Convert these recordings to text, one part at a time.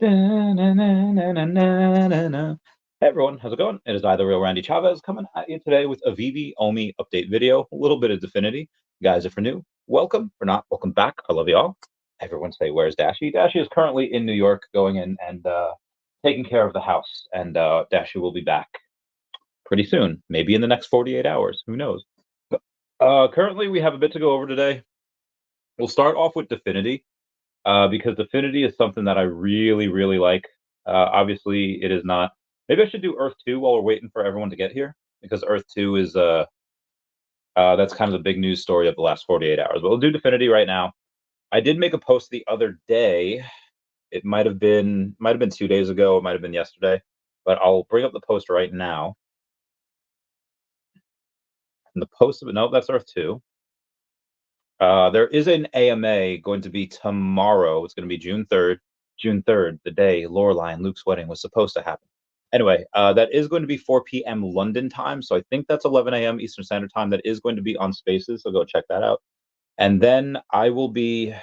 Da-na-na-na-na-na-na. Hey everyone, how's it going? It is I, the real Randy Chavez, coming at you today with a VeVe OMI update video, a little bit of Definity. Guys, if you're new, welcome. If not, welcome back. I love you all. Everyone say, where's Dashie? Dashie is currently in New York going in and taking care of the house, and Dashie will be back pretty soon, maybe in the next 48 hours. Who knows? Currently, we have a bit to go over today. We'll start off with Definity. Because Definity is something that I really, really like. Obviously, it is not. Maybe I should do Earth 2 while we're waiting for everyone to get here, because Earth 2 is that's kind of the big news story of the last 48 hours. But we'll do Definity right now. I did make a post the other day. It might have been 2 days ago. It might have been yesterday, but I'll bring up the post right now. And the post of it, no, that's Earth 2. There is an AMA going to be tomorrow. It's going to be June 3rd. June 3rd, the day Lorelai and Luke's wedding was supposed to happen. Anyway, that is going to be 4 p.m. London time. So I think that's 11 a.m. Eastern Standard Time. That is going to be on Spaces. So go check that out. And then I will be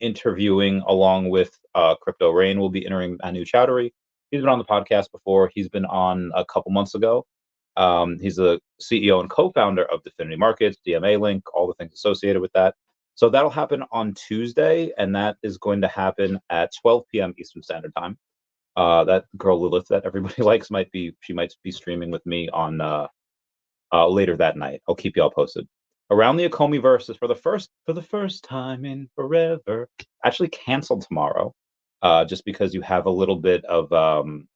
interviewing along with Crypto Rain. Will be interviewing Anu Chowdhury. He's been on the podcast before. He's been on a couple months ago. He's the CEO and co-founder of Definity Markets, DMA Link, all the things associated with that. So that'll happen on Tuesday, and that is going to happen at 12 p.m. Eastern Standard Time. That girl Lilith that everybody likes might be streaming with me on later that night. I'll keep y'all posted. Around the Ecomi Verse is for the first time in forever. Actually canceled tomorrow, just because you have a little bit of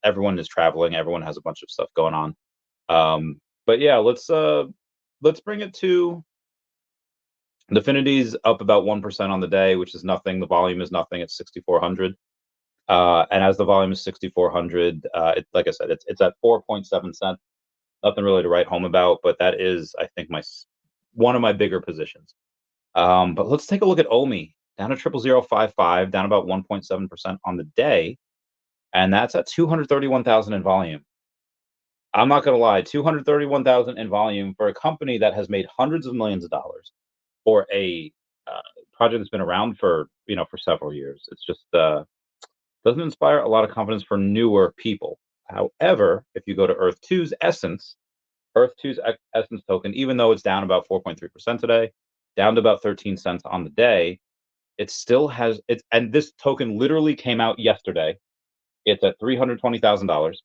everyone is traveling, everyone has a bunch of stuff going on. But yeah, let's bring it to Definity's up about 1% on the day, which is nothing. The volume is nothing. It's 6,400. And as the volume is 6,400, like I said, it's at 4.7 cents. Nothing really to write home about, but that is, I think, one of my bigger positions. But let's take a look at OMI, down to 00055, down about 1.7% on the day, and that's at 231,000 in volume. I'm not going to lie, 231,000 in volume for a company that has made hundreds of millions of dollars for a project that's been around for several years. It's just doesn't inspire a lot of confidence for newer people. However, if you go to Earth 2's Essence token, even though it's down about 4.3% today, down to about 13 cents on the day, it still has it. And this token literally came out yesterday. It's at $320,000.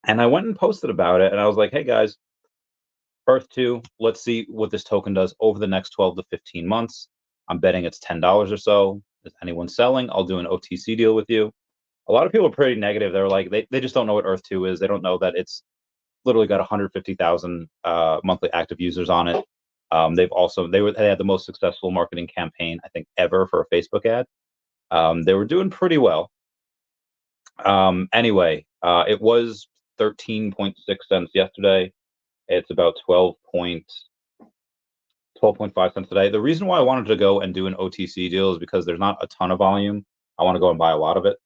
And I went and posted about it, and I was like, hey guys, Earth 2, let's see what this token does over the next 12 to 15 months. I'm betting it's $10 or so. If anyone's selling, I'll do an OTC deal with you. A lot of people are pretty negative. They're like, they just don't know what Earth 2 is. They don't know that it's literally got 150,000 monthly active users on it. They had the most successful marketing campaign, I think, ever for a Facebook ad. They were doing pretty well. Anyway, it was 13.6 cents yesterday. It's about 12.5 cents today. The reason why I wanted to go and do an OTC deal is because there's not a ton of volume. I want to go and buy a lot of it.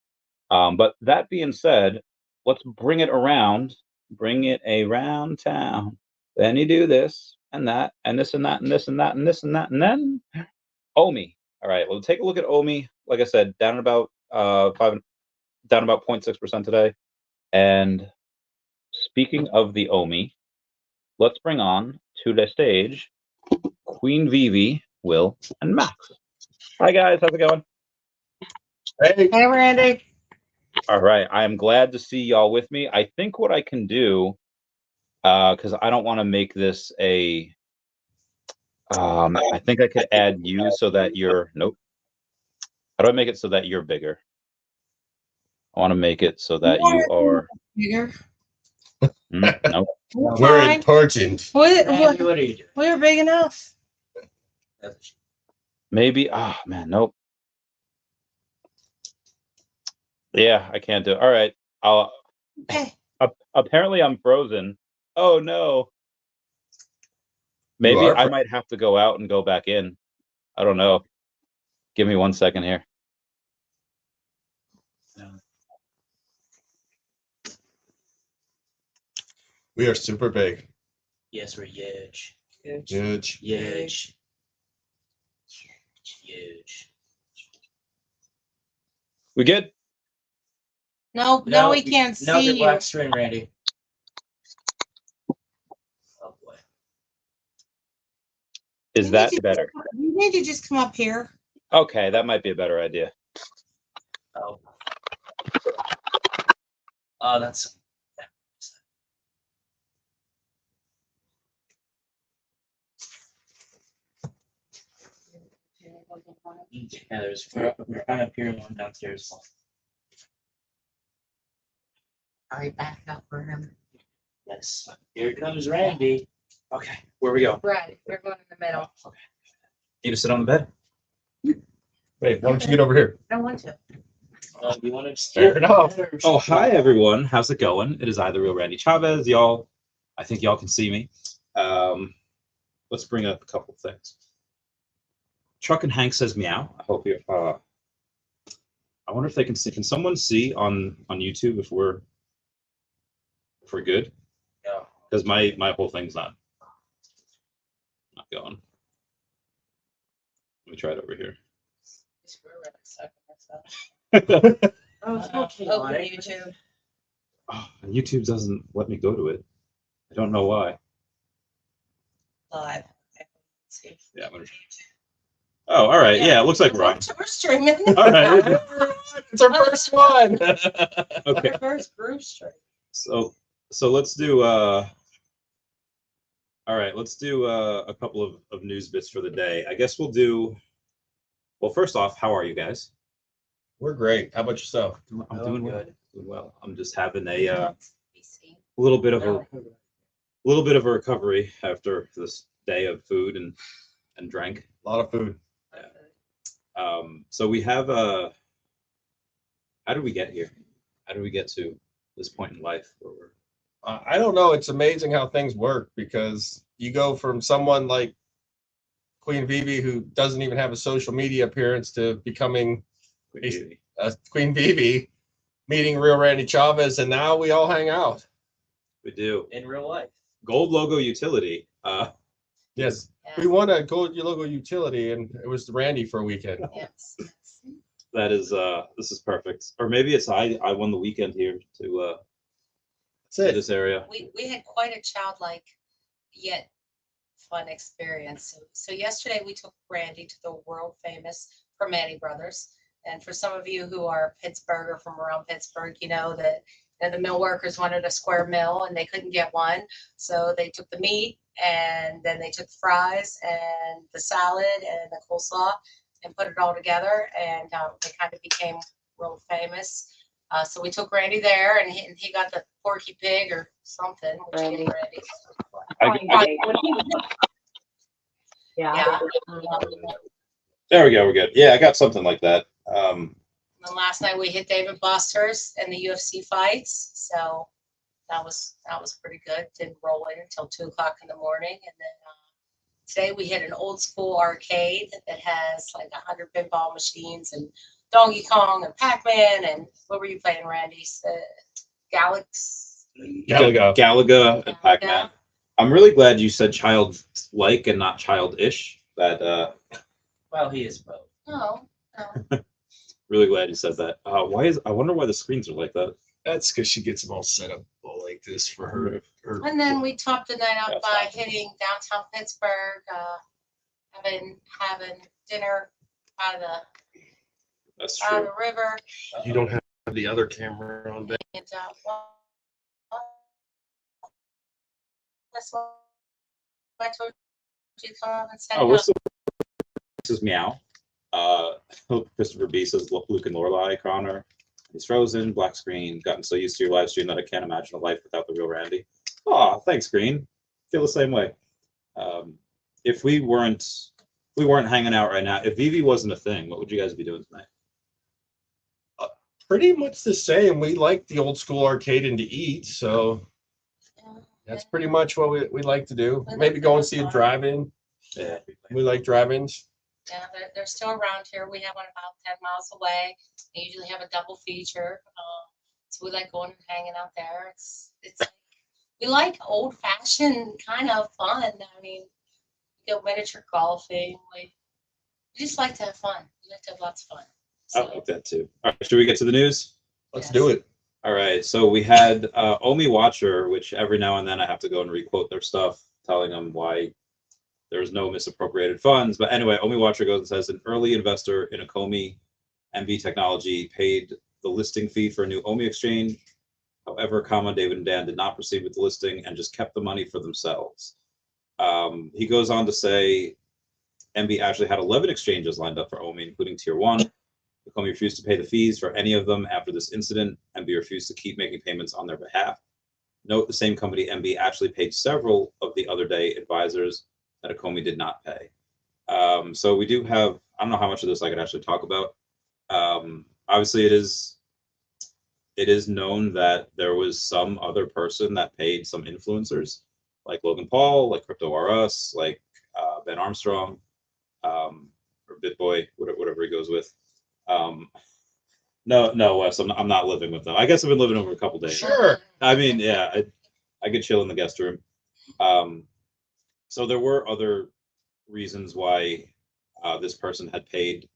But that being said, let's bring it around town. Then you do this and that and this and that and this and that and this and that, and then OMI. All right, well, take a look at OMI. Like I said, down about 0.6% today. And speaking of the OMI, let's bring on to the stage Queen Veve, Will, and Max. Hi guys, how's it going? Hey Randy. All right, I am glad to see y'all with me. I think what I can do, because I don't want to make this a, I think I could add you so that you're, nope. How do I make it so that you're bigger? I want to make it so that you are bigger. Nope. We're important. We're big enough. Maybe. Oh man, nope. Yeah, I can't do it. All right. Okay. Apparently I'm frozen. Oh no. Maybe I might have to go out and go back in. I don't know. Give me 1 second here. We are super big. Yes, we're huge. Huge. Huge. Huge. We good? No, no, we can't No, see the you. black string, Randy. Oh boy. Is that better? You need to just come up here. Okay, that might be a better idea. Oh. Oh, that's. Yeah, there's we're kind of here and one downstairs. All right, back up for him. Yes. Here comes Randy. Okay, where we go? Right, we're going in the middle. Okay. You to sit on the bed? Wait, why don't you get over here? I don't want to. You want to Fair enough. Oh, hi everyone. How's it going? It is I, the real Randy Chavez. Y'all, I think y'all can see me. Let's bring up a couple things. Truck and Hank says meow. I hope you're. I wonder if they can see. Can someone see on YouTube if we're good? Yeah. Because my whole thing's not going. Let me try it over here. Oh, open YouTube. Oh, YouTube doesn't let me go to it. I don't know why. Live. Let's see. Yeah, I'm gonna. Oh, all right. Yeah, it looks like we're on. We're streaming. All right. It's our first one. Okay. Our first group stream. So let's do. All right, let's do a couple of news bits for the day. I guess we'll do. Well, first off, how are you guys? We're great. How about yourself? I'm Oh, doing well. good. Doing well. I'm just having a little bit of a recovery after this day of food and drink. A lot of food. So we have how did we get here? How did we get to this point in life where we're I don't know. It's amazing how things work because you go from someone like Queen Veve, who doesn't even have a social media appearance, to becoming Queen Veve, meeting real Randy Chavez, and now we all hang out. We do. In real life. Gold logo utility. Yes. We won a gold logo utility, and it was Randy for a weekend. Yes. That is this is perfect. Or maybe it's I won the weekend here to That's it. this area. We had quite a childlike yet fun experience. So yesterday we took Randy to the world famous Primanti Brothers. And for some of you who are Pittsburgh or from around Pittsburgh, you know that the mill workers wanted a square mill and they couldn't get one. So they took the meat and then they took the fries and the salad and the coleslaw and put it all together. And they kind of became world famous. So we took Randy there and he got the Porky Pig or something. Which Randy. Yeah. There we go. We're good. Yeah, I got something like that. And then last night we hit David Buster's and the UFC fights, so that was pretty good. Didn't roll in until 2 o'clock in the morning, and then today we hit an old school arcade that has like 100 pinball machines and Donkey Kong and Pac-Man and what were you playing, Randy? Galaga and Pac-Man. I'm really glad you said childlike and not childish. That Well, he is both. No. really glad you said that. I wonder why the screens are like that. That's because she gets them all set up like this for her. And then we topped the night out by hitting downtown Pittsburgh, having dinner by That's the true. river. You don't have the other camera on there. And that's what I told you to come up and set Oh, it we're up. still. This is meow. Christopher B says Luke and Lorelai. Connor, he's frozen. Black screen. Gotten so used to your live stream that I can't imagine a life without the real Randy. Oh, thanks, Green. Feel the same way. If we weren't hanging out right now, if VeVe wasn't a thing, what would you guys be doing tonight? Pretty much the same. We like the old school arcade and to eat, so that's pretty much what we like to do. Maybe go and see a drive-in. Yeah. We like drive-ins. Yeah, they're still around here. We have one about 10 miles away. They usually have a double feature. So we like going and hanging out there. It's we like old fashioned kind of fun. I mean, we go miniature golfing. We just like to have fun. We like to have lots of fun. I like that too. All right, should we get to the news? Let's do it. All right, so we had OMI Watcher, which every now and then I have to go and requote their stuff, telling them why there's no misappropriated funds. But anyway, OMI Watcher goes and says an early investor in Ecomi MV technology paid the listing fee for a new OMI exchange. However, David and Dan did not proceed with the listing and just kept the money for themselves. He goes on to say MV actually had 11 exchanges lined up for OMI, including Tier 1. Ecomi refused to pay the fees for any of them after this incident. MB refused to keep making payments on their behalf. Note the same company, MB, actually paid several of the other day advisors that Ecomi did not pay. So we do have, I don't know how much of this I could actually talk about. Obviously, it is known that there was some other person that paid some influencers, like Logan Paul, like Crypto R Us, like Ben Armstrong, or BitBoy, whatever he goes with. No, Wes, I'm not living with them. I guess I've been living over a couple days. Sure. I mean, yeah, I could chill in the guest room. So there were other reasons why this person had paid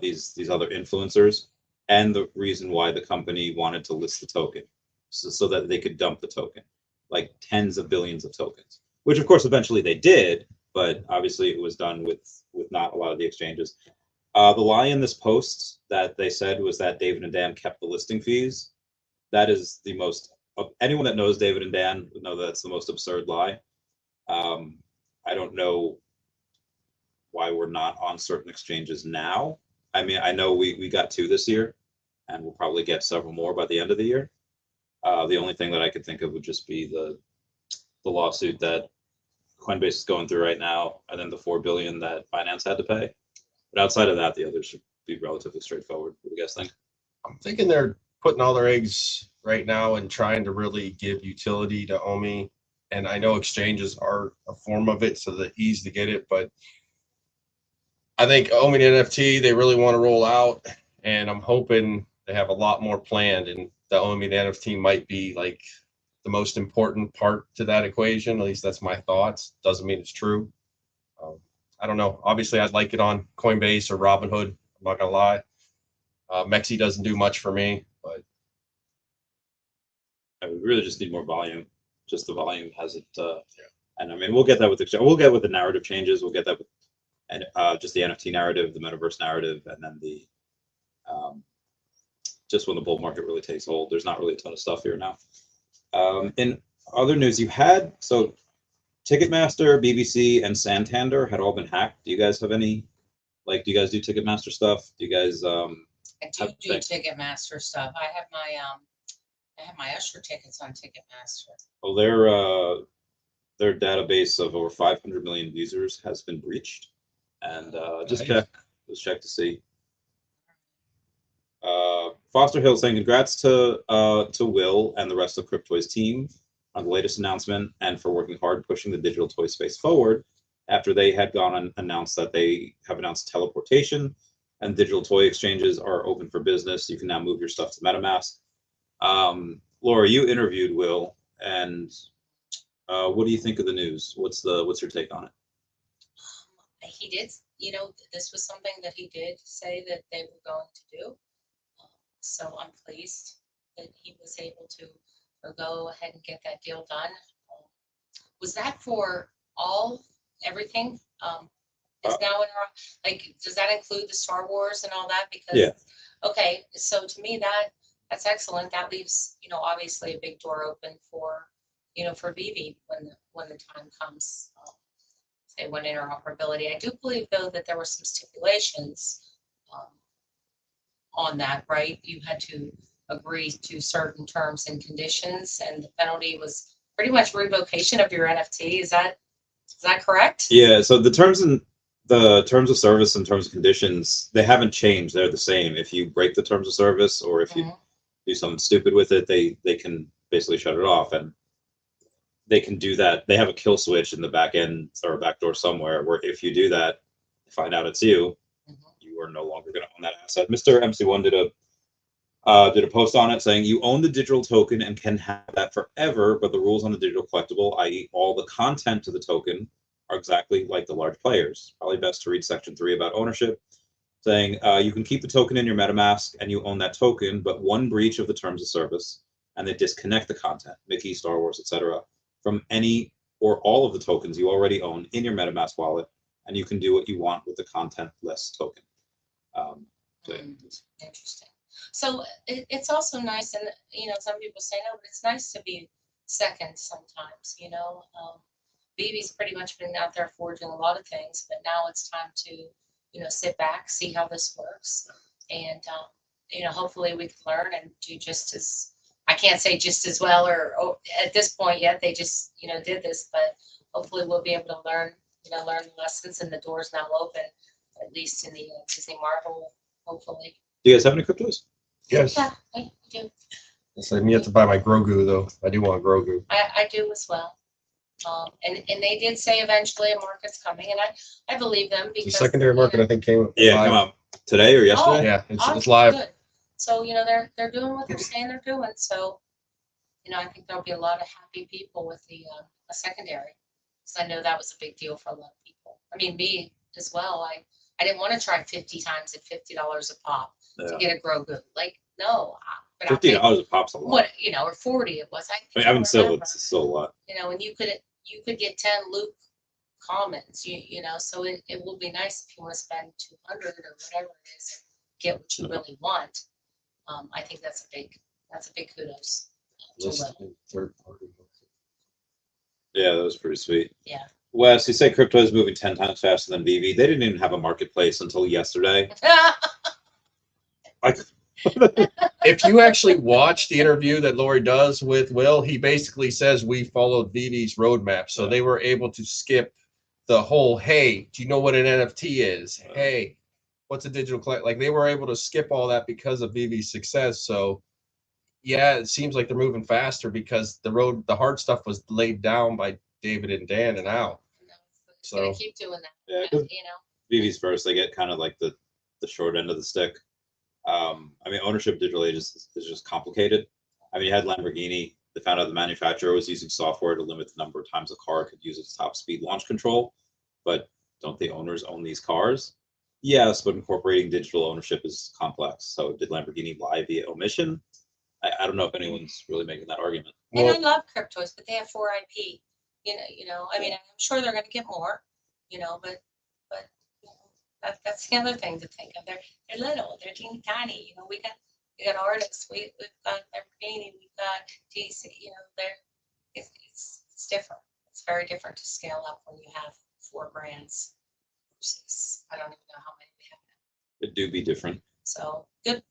these other influencers, and the reason why the company wanted to list the token, so that they could dump the token, like tens of billions of tokens, which of course eventually they did, but obviously it was done with not a lot of the exchanges. The lie in this post that they said was that David and Dan kept the listing fees. That is the most, anyone that knows David and Dan would know that's the most absurd lie. I don't know why we're not on certain exchanges now. I mean, I know we got 2 this year, and we'll probably get several more by the end of the year. The only thing that I could think of would just be the lawsuit that Coinbase is going through right now, and then the $4 billion that Binance had to pay. But outside of that, the others should be relatively straightforward. What do you guys think? I'm thinking they're putting all their eggs right now and trying to really give utility to OMI. And I know exchanges are a form of it, so the ease to get it. But I think OMI NFT, they really want to roll out. And I'm hoping they have a lot more planned. And the OMI NFT might be like the most important part to that equation. At least that's my thoughts. Doesn't mean it's true. I don't know. Obviously, I'd like it on Coinbase or Robinhood. I'm not gonna lie. Mexi doesn't do much for me, but We really just need more volume. Just the volume has it. And I mean, we'll get that with the with the narrative changes. We'll get that with and just the NFT narrative, the metaverse narrative, and then the just when the bull market really takes hold. There's not really a ton of stuff here now. In other news, you had Ticketmaster, BBC, and Santander had all been hacked. Do you guys have any? Like, do you guys do Ticketmaster stuff? Do you guys? I do Ticketmaster stuff. I have my Usher tickets on Ticketmaster. Well, their database of over 500 million users has been breached, and just check to see. Foster Hill saying congrats to Will and the rest of Cryptoys team on the latest announcement and for working hard pushing the digital toy space forward after they had gone and announced that they have announced teleportation and digital toy exchanges are open for business. You can now move your stuff to MetaMask. Laura, you interviewed Will, and what do you think of the news? What's your take on it? He did, this was something that he did say that they were going to do. So I'm pleased that he was able to go ahead and get that deal done. Was that for everything? Is now does that include the Star Wars and all that? Because yeah. Okay, so to me that's excellent. That leaves obviously a big door open for for VeVe when the time comes. Say when interoperability. I do believe though that there were some stipulations on that, right? You had to agree to certain terms and conditions, and the penalty was pretty much revocation of your NFT. Is that correct? Yeah. So the terms of service and terms and conditions, they haven't changed. They're the same. If you break the terms of service or if you do something stupid with it, they can basically shut it off, and they can do that. They have a kill switch in the back end or a back door somewhere where if you do that, find out it's you, you are no longer going to own that asset. Mr. MC1 did a post on it saying you own the digital token and can have that forever, but the rules on the digital collectible, i.e. all the content to the token, are exactly like the large players. Probably best to read section 3 about ownership. saying you can keep the token in your MetaMask and you own that token, but one breach of the terms of service and they disconnect the content, Mickey, Star Wars, etc., from any or all of the tokens you already own in your MetaMask wallet, and you can do what you want with the content-less token. So, yeah. Interesting. So it's also nice, and some people say no, but it's nice to be second sometimes. VeVe's pretty much been out there forging a lot of things, but now it's time to sit back, see how this works, and hopefully we can learn and do just as, I can't say just as well or at this point yet, they just did this, but hopefully we'll be able to learn the lessons, and the door's now open, at least in the Disney Marvel, hopefully. Do you guys have any cryptos? Yes. Yeah, I do. Yes, I have to buy my Grogu though. I do want Grogu. I do as well. And they did say eventually a market's coming, and I believe them The because secondary market, I think, came. Yeah, live. come out today or yesterday. Yeah, Oh, it's live. good. So they're doing what they're saying they're doing. So I think there'll be a lot of happy people with the a secondary, because I know that was a big deal for a lot of people. I mean, me as well. I didn't want to try 50 times at $50 a pop to get a Grogu. Like, no. But $50 a pop's a lot. what or 40 it was. I mean, still, it's still a lot. And you could get 10 Luke commons. So it will be nice if you want to spend 200 or whatever it is and get what you really want. I think that's a big kudos to Will. Third party. Yeah, that was pretty sweet. Yeah. Wes, you say crypto is moving 10 times faster than VeVe. They didn't even have a marketplace until yesterday. If you actually watch the interview that Lori does with Will, he basically says we followed VeVe's roadmap. So they were able to skip the whole, hey, do you know what an NFT is? Hey, what's a digital collect? Like, they were able to skip all that because of VeVe's success. So yeah, it seems like they're moving faster because the hard stuff was laid down by David and Dan and Al. It's gonna keep doing that. Yeah, VeVe's first, they get kind of like the short end of the stick. I mean, ownership of digital ages is just complicated. I mean, you had Lamborghini. They found out the manufacturer was using software to limit the number of times a car could use its top speed launch control. But don't the owners own these cars? Yes, but incorporating digital ownership is complex. So did Lamborghini lie via omission? I don't know if anyone's really making that argument. And I love cryptos, but they have 4 IP. I mean, I'm sure they're going to get more. But that's the other thing to think of. They're little. They're teeny tiny. We got artists. We've got Lamborghini. We've got DC. It's different. It's very different to scale up when you have 4 brands versus I don't even know how many we have now. It do be different. So good.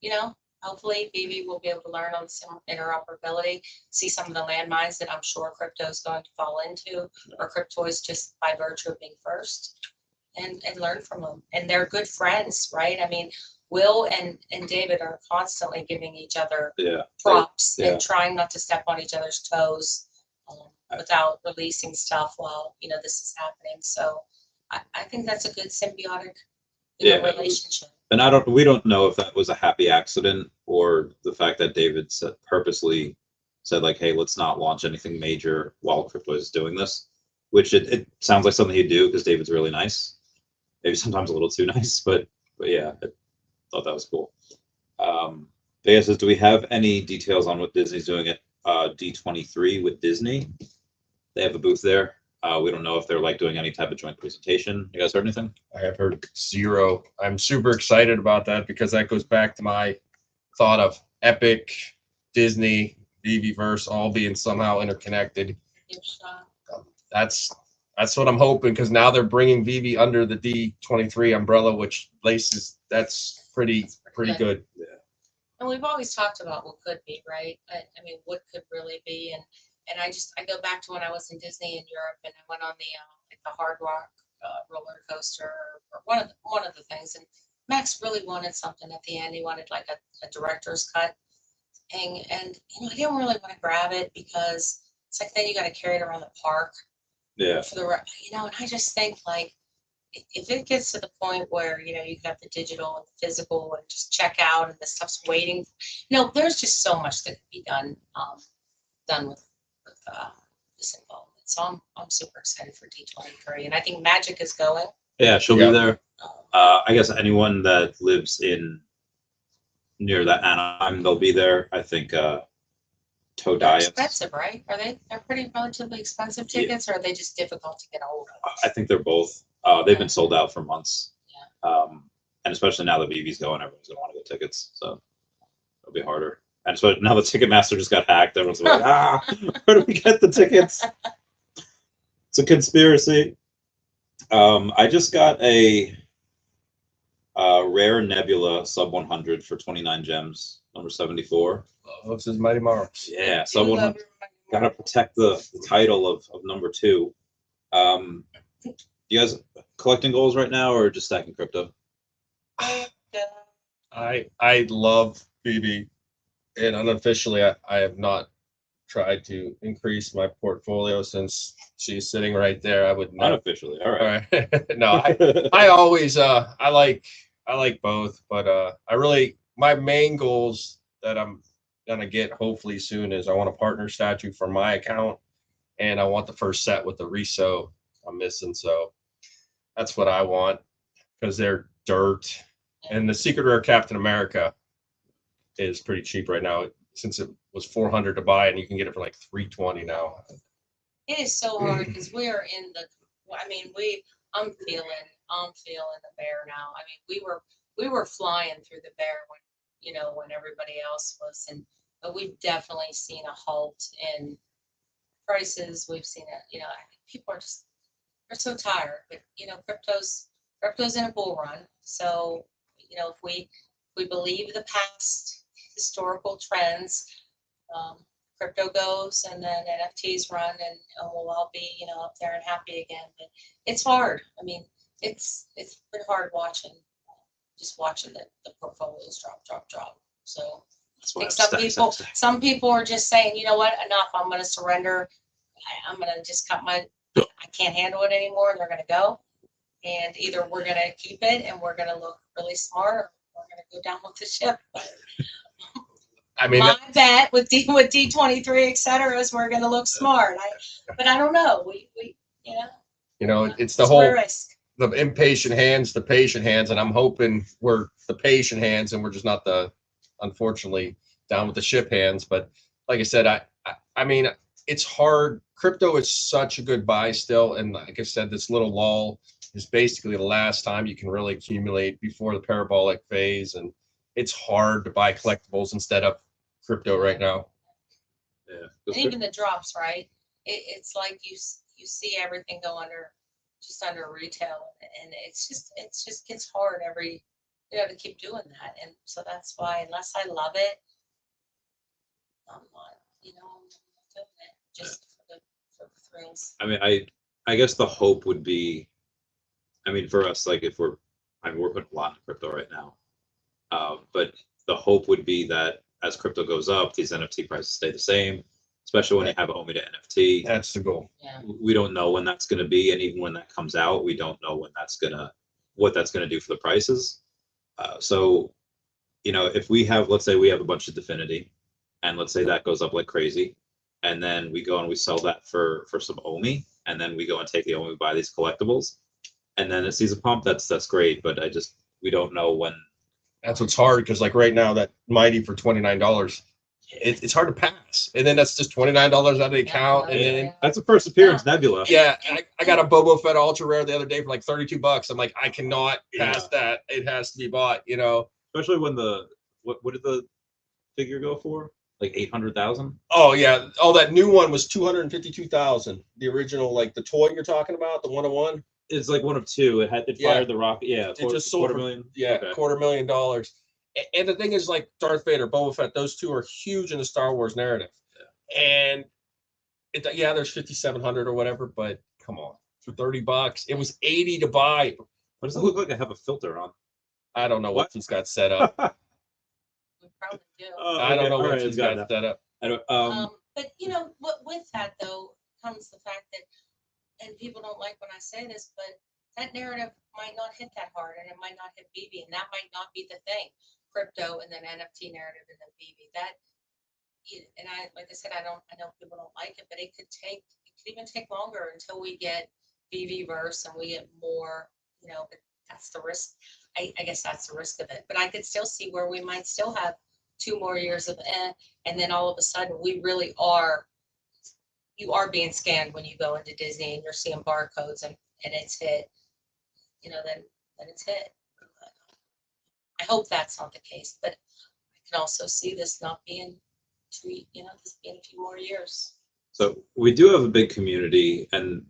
Hopefully VeVe will be able to learn on some interoperability, see some of the landmines that I'm sure crypto is going to fall into, or crypto is just by virtue of being first, and learn from them. And they're good friends, right? I mean, Will and David are constantly giving each other props and trying not to step on each other's toes without releasing stuff while this is happening. So I think that's a good symbiotic relationship. And we don't know if that was a happy accident or the fact that David purposely said like, hey, let's not launch anything major while crypto is doing this, which it sounds like something he'd do because David's really nice. Maybe sometimes a little too nice, but yeah, I thought that was cool. Bea says, do we have any details on what Disney's doing at D23 with Disney? They have a booth there. We don't know if they're like doing any type of joint presentation. You guys heard anything? I have heard zero. I'm super excited about that because that goes back to my thought of Epic, Disney, VeVeverse all being somehow interconnected. That's what I'm hoping, because now they're bringing VeVe under the D23 umbrella, which laces. That's pretty good. Yeah. And we've always talked about what could be, right? I mean, what could really be, and I go back to when I was in Disney in Europe, and I went on the Hard Rock roller coaster, or one of the things, and Max really wanted something at the end. He wanted like a director's cut thing, and I didn't really want to grab it because it's like then you got to carry it around the park. Yeah. For the and I just think like if it gets to the point where you got the digital and the physical and just check out and the stuff's waiting, there's just so much that could be done with this involvement. So I'm super excited for D23, and I think Magic is going. Yeah, she'll Yeah. be there. I guess anyone that lives in near that Anaheim, they'll be there. I think They're Todias. expensive, right? Are they? They're pretty relatively expensive Yeah. tickets, or are they just difficult to get hold of? I think they're both. They've been sold out for months. And especially now that VeVe's going, everyone's gonna want to get tickets. So it'll be harder. And so now the Ticketmaster just got hacked. Everyone's like, where do we get the tickets? It's a conspiracy. I just got a rare Nebula sub 100 for 29 gems, number 74. Looks his mighty marks. Yeah, sub 100. Gotta protect the title of number 2. You guys collecting goals right now, or just stacking crypto? I love VeVe, and unofficially, I have not tried to increase my portfolio since she's sitting right there. I would not. Unofficially, all right. All right. No, I always I like both, but I really, my main goals that I'm gonna get hopefully soon is I want a partner statue for my account, and I want the first set with the reso I'm missing. So that's what I want, because they're dirt. And the secret rare Captain America is pretty cheap right now, since it was 400 to buy, and you can get it for like 320 now. It is so hard because we are in the. I mean, I'm feeling the bear now. I mean, we were flying through the bear when everybody else was, but we've definitely seen a halt in prices. We've seen it. I think people are so tired, but crypto's in a bull run. So if we believe the past historical trends, crypto goes, and then NFTs run, and we'll all be up there and happy again. But it's hard. I mean, it's been hard just watching the portfolios drop. So I think some people are just saying, you know what, enough. I'm going to surrender. I'm going to just I can't handle it anymore, and they're going to go. And either we're going to keep it and we're going to look really smart, or we're going to go down with the ship. I mean, my bet with D23, et cetera, is we're going to look smart. But I don't know. We it's the whole risk. The impatient hands, the patient hands, and I'm hoping we're the patient hands and we're just not the, unfortunately, down with the ship hands. But like I said, I mean, it's hard. Crypto is such a good buy still, and like I said, this little lull is basically the last time you can really accumulate before the parabolic phase, and it's hard to buy collectibles instead of crypto right now. Yeah. And even the drops, right? It's like you see everything go under retail, and it just gets hard to keep doing that. And so that's why, unless I love it, I'm not doing it just for the thrills. I mean, I guess the hope would be, I mean, for us, like if we're putting a lot in crypto right now, but the hope would be that as crypto goes up, these NFT prices stay the same, especially when you have OMI to NFT. That's the goal. Yeah. We don't know when that's going to be, and even when that comes out, we don't know what that's going to do for the prices. So, if we have, let's say we have a bunch of Definity, and let's say that goes up like crazy, and then we go and we sell that for some OMI, and then we go and take the OMI, buy these collectibles, and then it sees a pump. That's great, but we don't know when. That's what's hard, because like right now, that Mighty for $29, it's hard to pass, and then that's just $29 out of the account, and then that's a first appearance Nebula. Yeah, I got a Boba Fett ultra rare the other day for like $32. I'm like, I cannot pass that. It has to be bought. Especially when what did the figure go for? Like 800,000. Oh yeah. Oh, that new one was 252,000. The original, like the toy you're talking about, the 101. It's like one of two. It fired the rocket. Yeah, it just sold $250,000. Yeah, Okay. $250,000. And the thing is, like Darth Vader, Boba Fett, those two are huge in the Star Wars narrative. Yeah. And there's 5,700 or whatever, but come on, for $30, it was 80 to buy. What does it look like? I have a filter on. I don't know what he's got set up. We probably do. I don't know what he's got set up. I don't. But with that though comes the fact that, and people don't like when I say this, but that narrative might not hit that hard, and it might not hit VeVe, and that might not be the thing. Crypto and then NFT narrative and then VeVe. And like I said, I know people don't like it, but it could even take longer until we get VeVe verse and we get more you know, but that's the risk. I guess that's the risk of it. But I could still see where we might still have 2 more years of and then all of a sudden we really are, you are being scanned when you go into Disney and you're seeing barcodes and it's hit, you know, then it's hit. I hope that's not the case, but I can also see this not being this being a few more years. So we do have a big community, and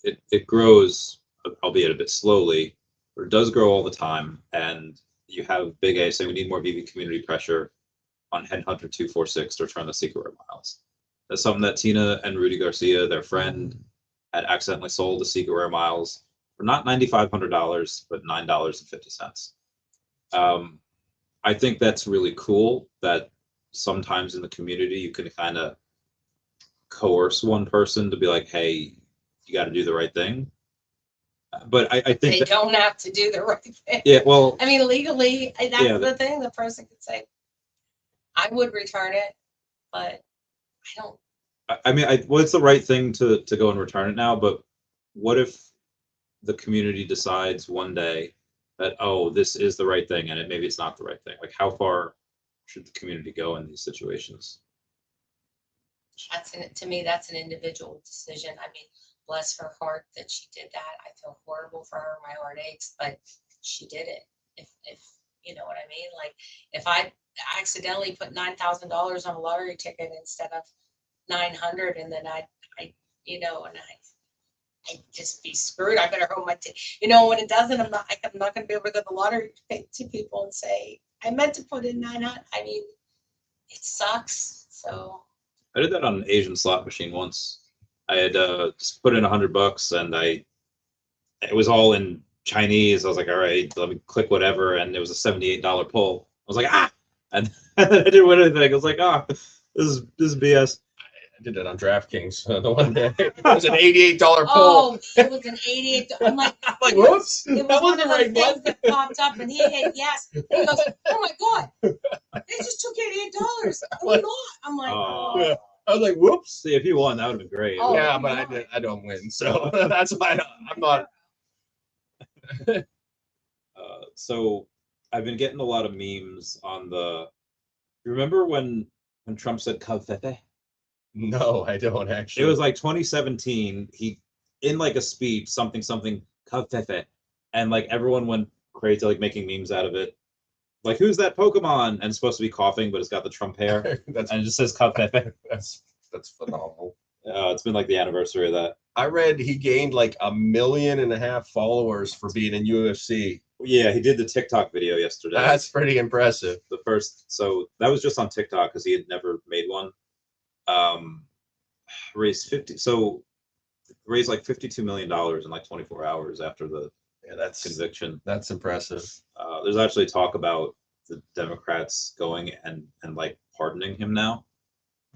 it grows, albeit a bit slowly, but it does grow all the time. And you have Big A saying we need more VeVe community pressure on Headhunter 246 to return the secret rare miles. That's something that Tina and Rudy Garcia, their friend, had accidentally sold the secret rare miles for not $9,500, but $9.50. I think that's really cool that sometimes in the community you can kind of coerce one person to be like, hey, you got to do the right thing. But I think they don't have to do the right thing. Yeah, well, I mean, legally, that's the thing. The person could say, I would return it, but I don't. I mean, well, it's the right thing to go and return it now, but what if the community decides one day that, oh, this is the right thing, and maybe it's not the right thing? Like, how far should the community go in these situations? To me, that's an individual decision. I mean, bless her heart that she did that. I feel horrible for her. My heart aches, but she did it. If you know what I mean? Like, if I accidentally put $9,000 on a lottery ticket instead of 900, and then I I'd just be screwed. I better hold my when it doesn't, I'm not going to be able to go to the lottery to people and say, I meant to put in 900. I mean, it sucks. So I did that on an Asian slot machine once. I had just put in $100, and it was all in Chinese. I was like, all right, let me click whatever, and it was a $78 pull. I was like, and I didn't win anything. I was like, this is BS. I did it on DraftKings the one day. It was an $88 pull. Oh, it was an $88. I'm like, whoops, it was that one wasn't of the those right things one. that popped up, and he hit yes. And he goes, oh my God, they just took $88. Oh my God. I'm like, Yeah. I was like, whoops. See, if you won, that would have been great. Oh, Yeah, but I don't win, so that's why I'm not. So I've been getting a lot of memes on the. Remember when Trump said "Cov Fefe"? No, I don't actually. It was like 2017. He, in like a speech, something "Cov Fefe," and like everyone went crazy, like making memes out of it. Like, who's that Pokemon? And it's supposed to be coughing, but it's got the Trump hair, and it just says "Cov Fefe." That's phenomenal. It's been like the anniversary of that. I read he gained like 1.5 million followers for being in UFC. Yeah, he did the TikTok video yesterday. That's pretty impressive. The first, so that was just on TikTok because he had never made one. Raised like $52 million in like 24 hours after the conviction. That's impressive. There's actually talk about the Democrats going and like pardoning him now.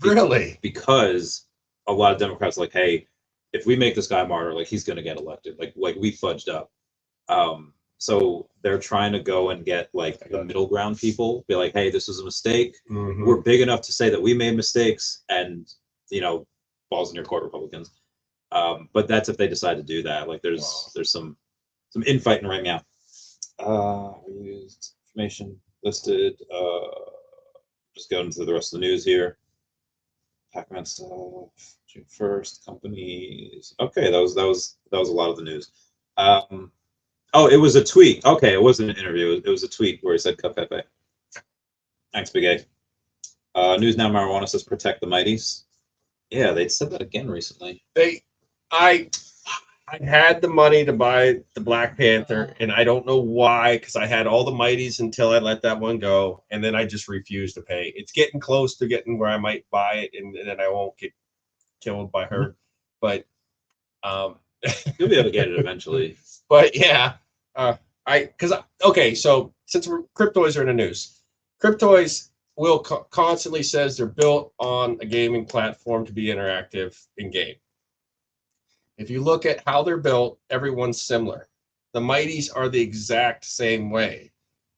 Really? Because a lot of Democrats are like, hey, if we make this guy martyr, like he's gonna get elected. Like we fudged up. So they're trying to go and get like the middle ground people, be like, hey, this was a mistake. Mm-hmm. We're big enough to say that we made mistakes, and balls in your court, Republicans. But that's if they decide to do that. Like there's some infighting right now. Used information listed. Just going through the rest of the news here. Pac-Man stuff. June 1st. Companies. Okay, that was a lot of the news. Oh, it was a tweet. Okay, it wasn't an interview. It was a tweet where he said "Cov Fefe." Thanks, Big A. News Now Marijuana says protect the mighties. Yeah, they said that again recently. I had the money to buy the Black Panther, and I don't know why, because I had all the mighties until I let that one go, and then I just refused to pay. It's getting close to getting where I might buy it, and then I won't get killed by her. But you'll be able to get it eventually. But yeah, so since Cryptoys are in the news, Cryptoys will constantly says they're built on a gaming platform to be interactive in game. If you look at how they're built, everyone's similar. The Mighties are the exact same way.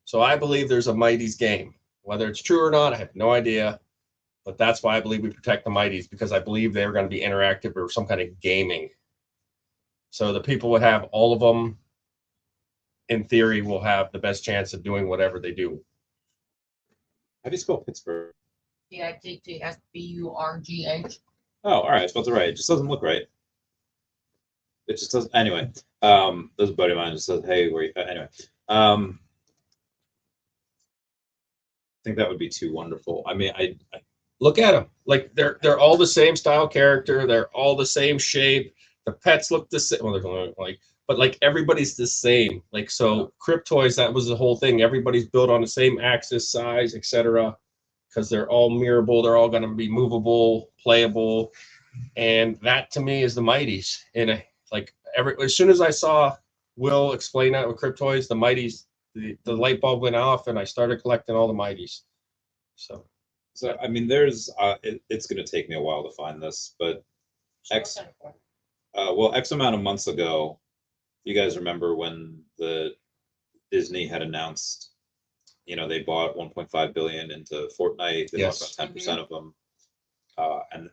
So I believe there's a Mighties game. Whether it's true or not, I have no idea. But that's why I believe we protect the Mighties, because I believe they're going to be interactive or some kind of gaming. So the people would have all of them. in theory, will have the best chance of doing whatever they do. How do you spell Pittsburgh? PITTSBURGH. Oh, all right. I spelled it right. It just doesn't look right. It just doesn't. Anyway, there's a buddy of mine just says, "Hey, where you?" Anyway, I think that would be too wonderful. I mean, I Look at them. Like they're all the same style character. They're all the same shape. The pets look the same. Well, they're going like, but like everybody's the same. Like so, Cryptoys. That was the whole thing. Everybody's built on the same axis, size, etc. Because they're all mirrorable. They're all going to be movable, playable, and that to me is the Mighties. And like as soon as I saw Will explain that with Cryptoys, the Mighties, the light bulb went off, and I started collecting all the Mighties. So I mean, there's it's going to take me a while to find this, but X amount of months ago, you guys remember when the Disney had announced, you know, they bought 1.5 billion into Fortnite. They bought about 10% of them,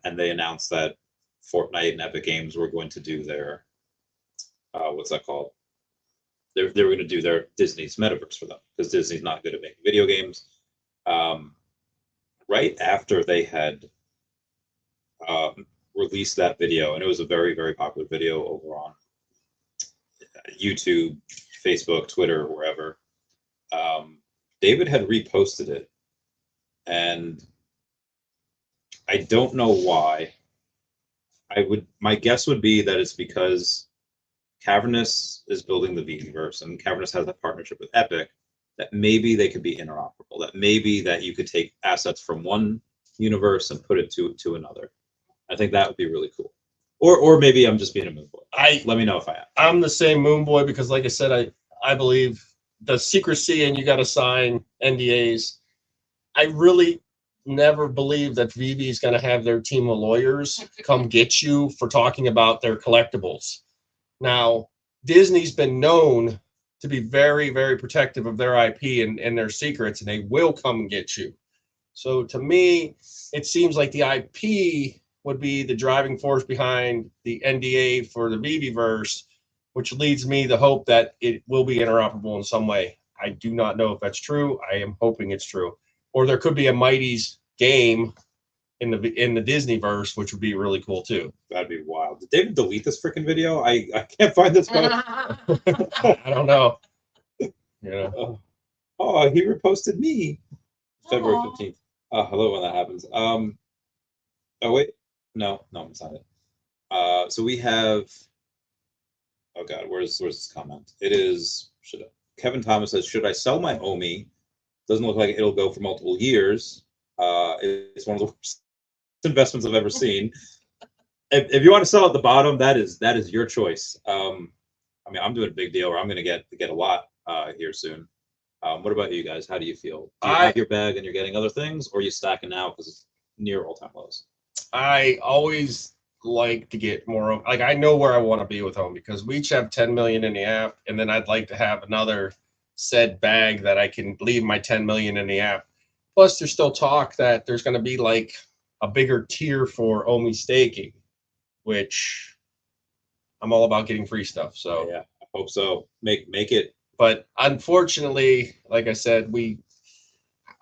and they announced that Fortnite and Epic Games were going to do their what's that called? They were going to do their Disney's metaverse for them because Disney's not good at making video games. Right after they had released that video, and it was a very, very popular video over on YouTube, Facebook, Twitter, wherever, David had reposted it, and I don't know why. My guess would be that it's because Cavernous is building the VeVeverse, and Cavernous has a partnership with Epic, that maybe they could be interoperable, that maybe that you could take assets from one universe and put it to another. I think that would be really cool. Or maybe I'm just being a moon boy. Let me know if I am. I'm the same moon boy because, like I said, I believe the secrecy and you got to sign NDAs. I really never believe that VeVe is going to have their team of lawyers come get you for talking about their collectibles. Now, Disney's been known to be very, very protective of their IP and their secrets, and they will come and get you. So to me, it seems like the IP would be the driving force behind the NDA for the VeVeverse, which leads me to hope that it will be interoperable in some way. I do not know if that's true. I am hoping it's true. Or there could be a Mighty's game in the Disneyverse, which would be really cool too. That'd be wild. Did David delete this freaking video? I can't find this guy. I don't know. Yeah. Oh, he reposted me. February 15th. I love when that happens. Oh wait. No, it's not it. So we have, oh God, where's this comment? It is, Kevin Thomas says, should I sell my OMI? Doesn't look like it'll go for multiple years. It's one of the worst investments I've ever seen. If you want to sell at the bottom, that is your choice. I mean, I'm doing a big deal, or I'm going to get a lot here soon. What about you guys? How do you feel? Do you have your bag and you're getting other things, or are you stacking now because it's near all-time lows? I always like to get more. Like, I know where I want to be with home because we each have 10 million in the app, and then I'd like to have another said bag that I can leave my 10 million in the app. Plus, there's still talk that there's going to be like a bigger tier for OMI staking, which I'm all about getting free stuff. So yeah, I hope so. Make it. But unfortunately, like I said,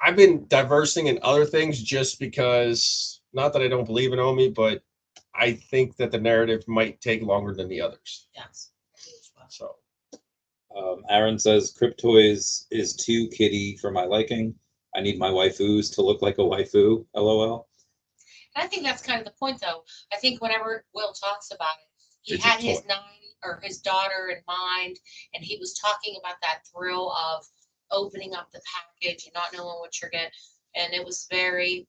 I've been diversing in other things just because, not that I don't believe in OMI, but I think that the narrative might take longer than the others. Yes. So Aaron says Cryptoys is too kiddie for my liking. I need my waifus to look like a waifu. LOL. And I think that's kind of the point, though. I think whenever Will talks about it, he had his daughter in mind, and he was talking about that thrill of opening up the package and not knowing what you're getting. And it was very,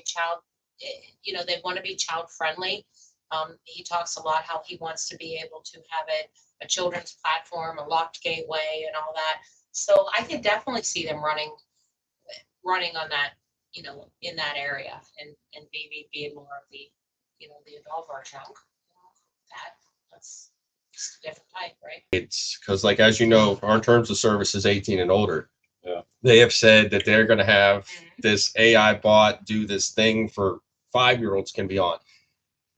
child, they want to be child friendly. He talks a lot how he wants to be able to have it a children's platform, a locked gateway, and all that. So I could definitely see them running on that, in that area, and VeVe being more of the, the adult version. That's a different type, right? it's because, like, as you know, our terms of service is 18 and older. Yeah. They have said that they're going to have this AI bot do this thing for 5-year-olds can be on.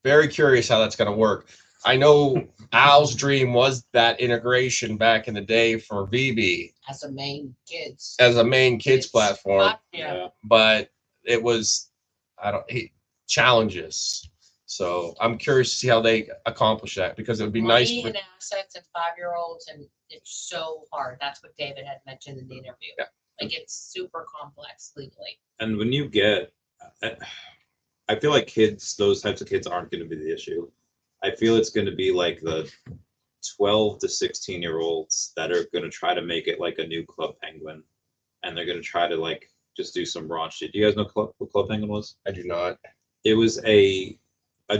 Very curious how that's going to work. I know Al's dream was that integration back in the day for VeVe As a main kids. as a main kids platform, Yeah. but it was challenges. So I'm curious to see how they accomplish that, because it would be nice. Money and assets and 5-year-olds, and it's so hard. That's what David had mentioned in the interview. Yeah. Like it's super complex legally. And when you get, I feel like kids, those types of kids aren't going to be the issue. I feel it's going to be like the 12 to 16-year-olds that are going to try to make it like a new Club Penguin, and they're going to try to like just do some raunch shit. Do you guys know what Club Penguin was? I do not. It was a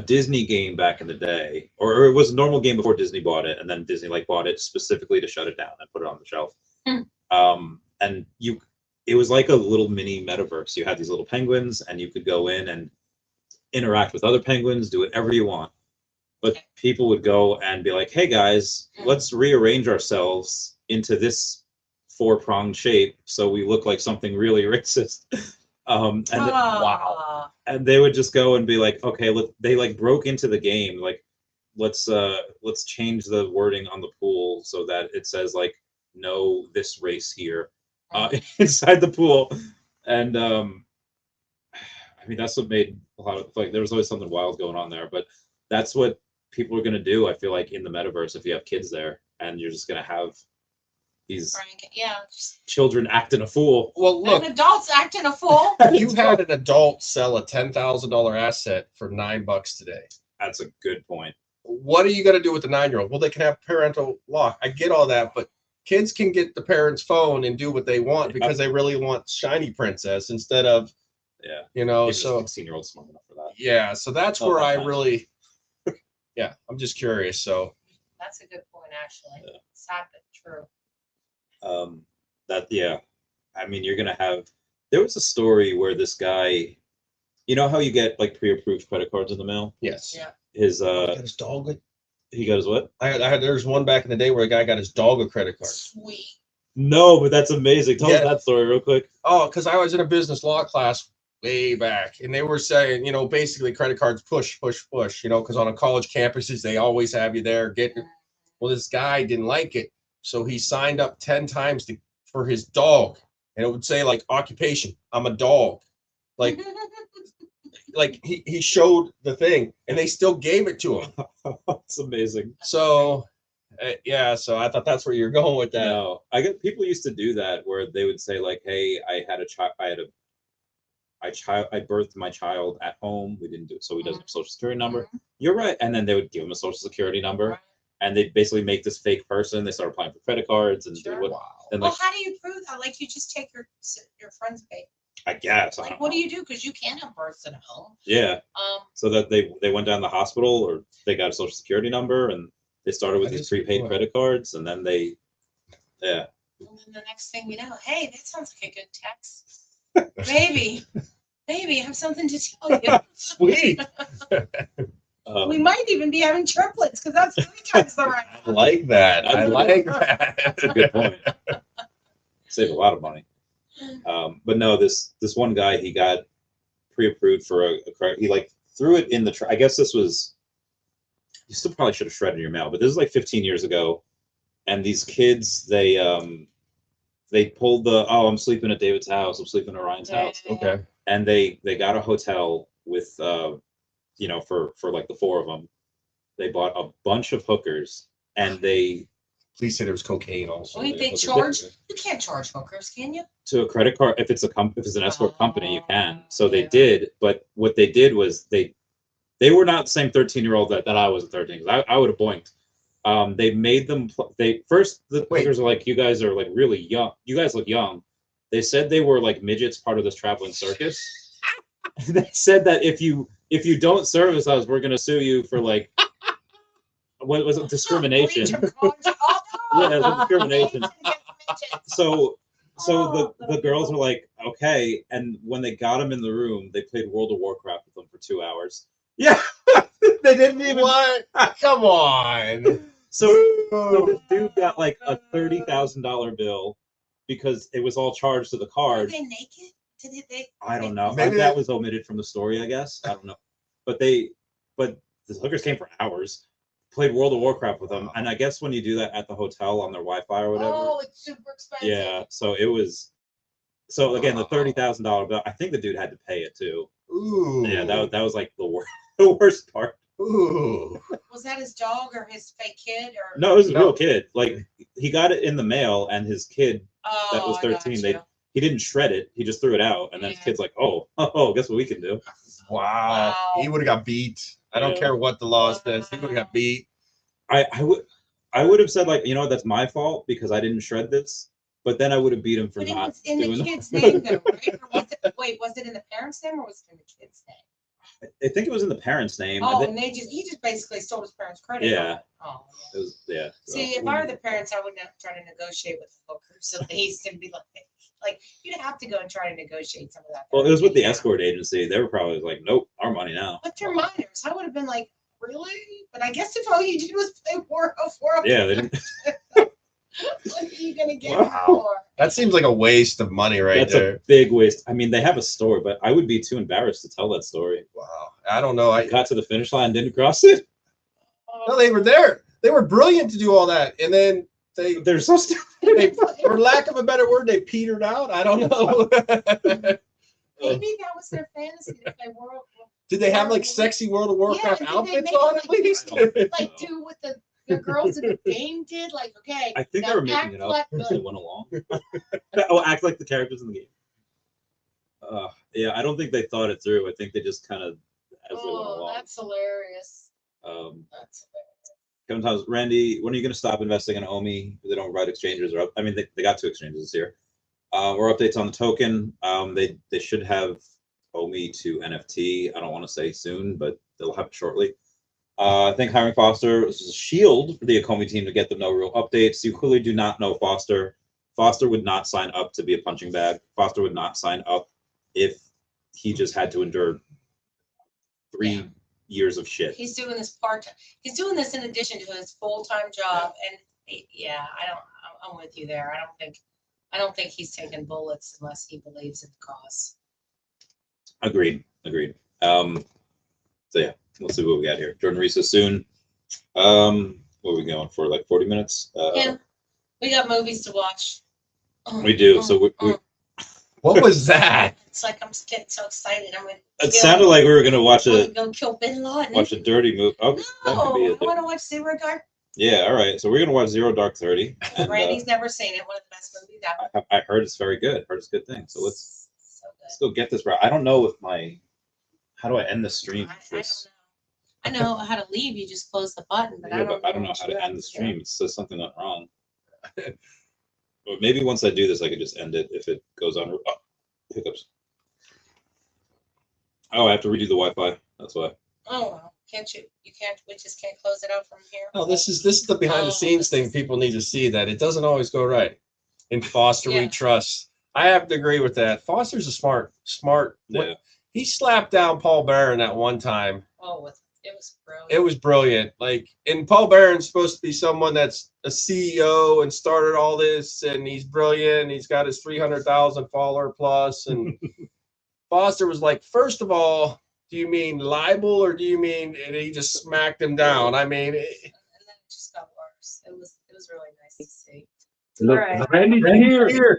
Disney game back in the day, or it was a normal game before Disney bought it, and then Disney like bought it specifically to shut it down and put it on the shelf. And it was like a little mini metaverse. You had these little penguins, and you could go in and interact with other penguins, do whatever you want. But people would go and be like, "Hey guys, let's rearrange ourselves into this 4-pronged shape so we look like something really racist." Wow. And they would just go and be like, okay, they like broke into the game, like let's change the wording on the pool so that it says like no this race here inside the pool. And I mean that's what made a lot of, like, there was always something wild going on there, but that's what people are going to do, I feel like, in the metaverse. If you have kids there, and you're just going to have these children acting a fool. Well, look, and adults acting a fool. You had an adult sell a $10,000 asset for $9 today. That's a good point. What are you going to do with the 9-year-old? Well, they can have parental lock. I get all that, but kids can get the parent's phone and do what they want because they really want shiny princess instead of, you know, so 16-year-old smart enough for that. Yeah, so that's where I really, I'm just curious. So that's a good point, actually. Sad but true. I mean, you're gonna have. There was a story where this guy, you know how you get like pre-approved credit cards in the mail? Yes. Yeah. His dog. He got his what? I had there's one back in the day where a guy got his dog a credit card. Sweet. No, but that's amazing. Tell us that story real quick. Oh, because I was in a business law class way back, and they were saying, you know, basically credit cards push, you know, because on a college campuses they always have you there getting. Well, this guy didn't like it, so he signed up 10 times for his dog, and it would say like occupation, I'm a dog, like like he showed the thing, and they still gave it to him. That's amazing. So so I thought that's where you're going with that. No, I get people used to do that where they would say like, "Hey, I birthed my child at home. We didn't do it, so he doesn't have a social security number." You're right, and then they would give him a social security number, and they basically make this fake person. They start applying for credit cards and do what. And well, how do you prove that? Like, you just take your friend's pay. I guess. Like, what do you do? Because you can't have births at home. Yeah. So that they went down to the hospital, or they got a social security number, and they started with these prepaid credit cards, and then they, And then the next thing we know, hey, that sounds like a good text. Baby, I have something to tell you. Sweet. We might even be having triplets because that's 3 times the right. I like that. I like that. That's a good point. Save a lot of money. But no, this one guy, he got pre-approved for a credit. He like threw it in the. I guess this was. You still probably should have shredded your mail, but this is like 15 years ago, and these kids they pulled the I'm sleeping at David's house, I'm sleeping at Ryan's house. Okay. And they got a hotel with you know, for like the 4 of them. They bought a bunch of hookers, and they. Please say there was cocaine also. Wait, they charge? You can't charge hookers, can you? To a credit card, if it's an escort company, you can. So they did, but what they did was they were not the same 13-year-old that I was at 13. I would have boinked. They made them. The hookers are like, you guys are like really young. You guys look young. They said they were like midgets, part of this traveling circus. They said that if you don't service us, we're gonna sue you for like what was it, discrimination? Yeah, it was discrimination. So the girls were like, okay, and when they got him in the room, they played World of Warcraft with him for 2 hours. Yeah, they didn't even. What? Come on. So this dude got like a $30,000 bill because it was all charged to the card. Were they naked? I don't know. Maybe that was omitted from the story, I guess. I don't know. But the hookers came for hours. played World of Warcraft with them, and I guess when you do that at the hotel on their Wi-Fi or whatever. Oh, it's super expensive. Yeah, so it was. So again, the $30,000 bill. I think the dude had to pay it too. Ooh. Yeah, that was like the worst, the worst part. Ooh. Was that his dog or his fake kid or? No, it was a No. real kid. Like he got it in the mail, and his kid that was I got 13. you. He didn't shred it. He just threw it out, and then his Yeah. kid's like, "Oh, guess what we can do." Wow. He would have got beat. I don't Yeah. care what the law says. He would have got beat. I would have said like, that's my fault because I didn't shred this, but then I would have beat him for But it not was in doing the it. kid's name though, right? Or was it, wait, was it in the parent's name or was it in the kid's name? I think it was in the parents' name. Oh, I and think, he just basically stole his parents' credit. Yeah. on it. Oh, it was, yeah. So, see, if I were the parents, I would not try to negotiate with the hookers at least and be like, you'd have to go and try to negotiate some of that. well, it was with the Yeah. escort agency. They were probably like, "Nope, our money now." But they're minors. I would have been like, really? But I guess if all you did was play War of Worlds, Yeah, they didn't. what are you gonna get Wow. for? That seems like a waste of money right That's there. a big waste. I mean, they have a story, but I would be too embarrassed to tell that story. Wow. I don't know. I got to the finish line, didn't cross it. No, they were there. They were brilliant to do all that, and then They're so stupid. they, for lack of a better word, they petered out. I don't know. Maybe that was their fantasy to play World. Did they have like sexy World of Warcraft Yeah, did they outfits make on it at like- least? Like do what the girls in the game did. Like, okay, I think they now were making act it up like- as they went along. Oh, act like the characters in the game. Yeah, I don't think they thought it through. I think they just kind of as they went Oh, along. that's hilarious. Sometimes, That's hilarious. Randy, when are you going to stop investing in OMI? They don't provide exchanges, or I mean, they got 2 exchanges this year. Or updates on the token. They should have OMI to NFT. I don't want to say soon, but they'll have it shortly. I think hiring Foster was a shield for the Ecomi team to get them no real updates. You clearly do not know Foster. Foster would not sign up to be a punching bag. Foster would not sign up if he just had to endure 3 years of shit. He's doing this part-time. He's doing this in addition to his full-time job, and yeah, I'm with you there. I don't think he's taking bullets unless he believes in the cause. Agreed. So yeah, let's see what we got here. Jordan Reese is soon. What are we going for? Like 40 minutes? Yeah, we got movies to watch. We do. So we What was that? It's like I'm just getting so excited. I'm gonna. it sounded like we were gonna watch I'm a gonna go kill Bin Laden. watch a dirty movie. Oh, that could be No, it. I want to watch Zero Dark. Yeah, all right. So we're gonna watch Zero Dark 30. And, Randy's never seen it. One of the best movies ever. I heard it's very good. Heard it's a good thing. So let's So go get this right. I don't know if how do I end the stream? good. I know how to leave. You just close the button, but Yeah, but I don't know how to end the stream. It says something went wrong. But maybe once I do this, I could just end it if it goes on. Oh, hiccups. Oh, I have to redo the Wi-Fi. That's why. Oh, well, can't you? You can't. We just can't close it out from here. No, this is the behind the scenes thing people need to see, that it doesn't always go right. In Foster, we Yeah. trust. I have to agree with that. Foster's a smart. Yeah. He slapped down Paul Barron that one time. Oh, it was brilliant. It was brilliant. Like, and Paul Barron's supposed to be someone that's a CEO and started all this, and he's brilliant. He's got his 300,000 follower plus, and Foster was like, first of all, do you mean libel or do you mean? And he just smacked him down. I mean, And then it just got worse. It was really nice to see. Look, All right. Randy's here.